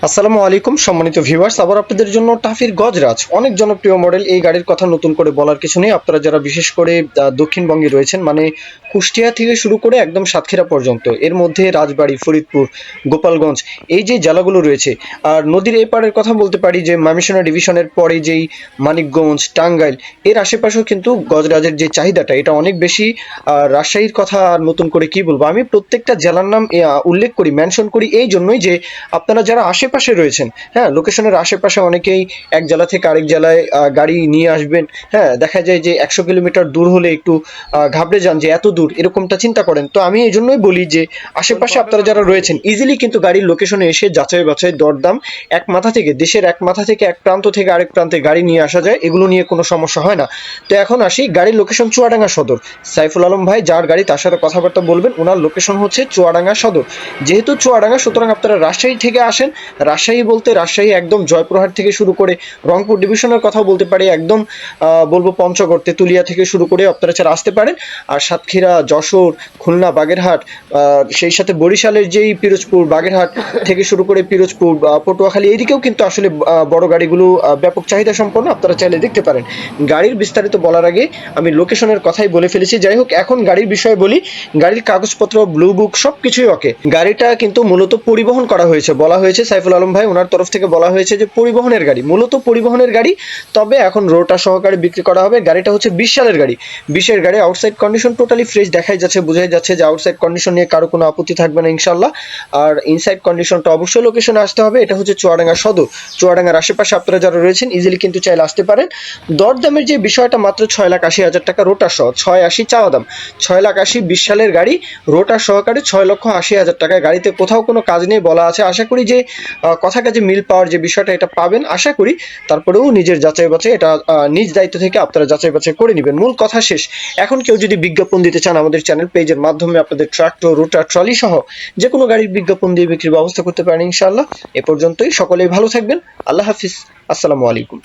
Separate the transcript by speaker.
Speaker 1: আসসালামু আলাইকুম সম্মানিত ভিউয়ার্স, আবার আপনাদের জন্য টাফির গজরাজ অনেক জনপ্রিয় মডেল। এই গাড়ির কথা নতুন করে বলার কিছু নেই। আপনারা যারা বিশেষ করে দক্ষিণবঙ্গে রয়েছেন, মানে কুষ্টিয়া থেকে শুরু করে একদম সাতক্ষীরা পর্যন্ত, এর মধ্যে রাজবাড়ী, ফরিদপুর, গোপালগঞ্জ, এই যে জেলাগুলো রয়েছে, আর নদীর এই পাড়ের কথা বলতে পারি যে ময়মনসিংহ ডিভিশনের পরে যেই মানিকগঞ্জ, টাঙ্গাইল, এর আশেপাশেও কিন্তু গজরাজের যে চাহিদাটা এটা অনেক বেশি। রাজশাহীর কথা আর নতুন করে কি বলবো, আমি প্রত্যেকটা জেলার নাম উল্লেখ করি, মেনশন করি এই জন্যই যে আপনারা যারা আশেপাশে রয়েছেন, হ্যাঁ, লোকেশনের আশেপাশে অনেকেই এক জেলা থেকে আরেক জেলায় গাড়ি নিয়ে আসবেন। হ্যাঁ, দেখা যায় যে 100 কিলোমিটার দূর হলে একটু ঘাবড়ে যান যে এত দূর, এরকমটা চিন্তা করেন। তো আমি এই জন্যই বলি যে আশেপাশে আপনারা যারা রয়েছেন ইজিলি কিন্তু গাড়ির লোকেশনে এসে যাচাই বাছাই দরদাম এক মাথা থেকে, দেশের এক মাথা থেকে এক প্রান্ত থেকে আরেক প্রান্তে গাড়ি নিয়ে আসা যায়, এগুলো নিয়ে কোনো সমস্যা হয় না। তো এখন আসি, গাড়ির লোকেশন চুয়াডাঙ্গা সদর। সাইফুল আলম ভাই যার গাড়ি তার সাথে কথাবার্তা বলবেন, ওনার লোকেশন হচ্ছে চুয়াডাঙ্গা সদর। যেহেতু চুয়াডাঙ্গা, সুতরাং আপনারা রাজশাহী থেকে আসেন। রাজশাহী বলতে রাজশাহী একদম জয়পুরহাট থেকে শুরু করে রংপুর ডিভিশনের কথাও বলতে পারি, একদম বলবো পঞ্চগড়, তেঁতুলিয়া থেকে শুরু করে আপনারা ছাড়া আসতে পারেন। আর সাতক্ষীরা, যশোর, খুলনা, বাগেরহাট, সেই সাথে বরিশালের যেই পিরোজপুর, বাগেরহাট থেকে শুরু করে পিরোজপুর, পটুয়াখালী, এইদিকেও কিন্তু আসলে বড় গাড়িগুলো ব্যাপক চাহিদা সম্পন্ন, আপনারা চাইলে দেখতে পারেন। গাড়ির বিস্তারিত বলার আগে আমি লোকেশনের কথাই বলে ফেলেছি। যাই হোক, এখন গাড়ির বিষয়ে বলি। গাড়ির কাগজপত্র, ব্লু বুক সবকিছুই ওকে। গাড়িটা কিন্তু মূলত পরিবহন করা হয়েছে, বলা হয়েছে সাইফুল আলম ভাই ওনার তরফ থেকে বলা হয়েছে যে পরিবহনের গাড়ি, মূলত পরিবহনের গাড়ি। তবে এখন রোটা সহকারে বিক্রি করা হবে। গাড়িটা হচ্ছে 20 সালের গাড়ি, 20-এর গাড়ি। আউটসাইড কন্ডিশন টোটালি ফ্রেশ দেখাই যাচ্ছে, বোঝাই যাচ্ছে যে আউটসাইড কন্ডিশন নিয়ে কারো কোনো আপত্তি থাকবে না ইনশাল্লাহ। আর ইনসাইড কন্ডিশনটা অবশ্যই লোকেশনে আসতে হবে। এটা হচ্ছে চুয়াডাঙ্গা সদর। চুয়াডাঙ্গার আশেপাশে আপনারা যারা রয়েছেন ইজিলি কিন্তু চাইলে আসতে পারেন। দরদামের যে বিষয়টা, মাত্র 6,80,000 টাকা রোটার সহ, 6,80 চাওয়া দাম। 6,80,000 20 সালের গাড়ি, রোটার সহকারে 6,80,000 টাকায়। গাড়িতে কোথাও কোনো কাজ নেই বলা আছে। আশা করি যে কথা কাজে মিল পাওয়ার যে বিষয়টা এটা পাবেন আশা করি। তারপরেও নিজের যাচাই বাছাই এটা নিজ দায়িত্ব থেকে আপনারা যাচাই বাছাই করে নেবেন। মূল কথা শেষ। এখন কেউ যদি বিজ্ঞাপন দিতে চান আমাদের চ্যানেল পেজের মাধ্যমে, আপনাদের ট্রাক্টর, রোটার, ট্রলি সহ যে কোনো গাড়ির বিজ্ঞাপন দিয়ে বিক্রির ব্যবস্থা করতে পারেন ইনশাআল্লাহ। এ পর্যন্তই, সকলেই ভালো থাকবেন। আল্লাহ হাফিজ। আসসালামু আলাইকুম।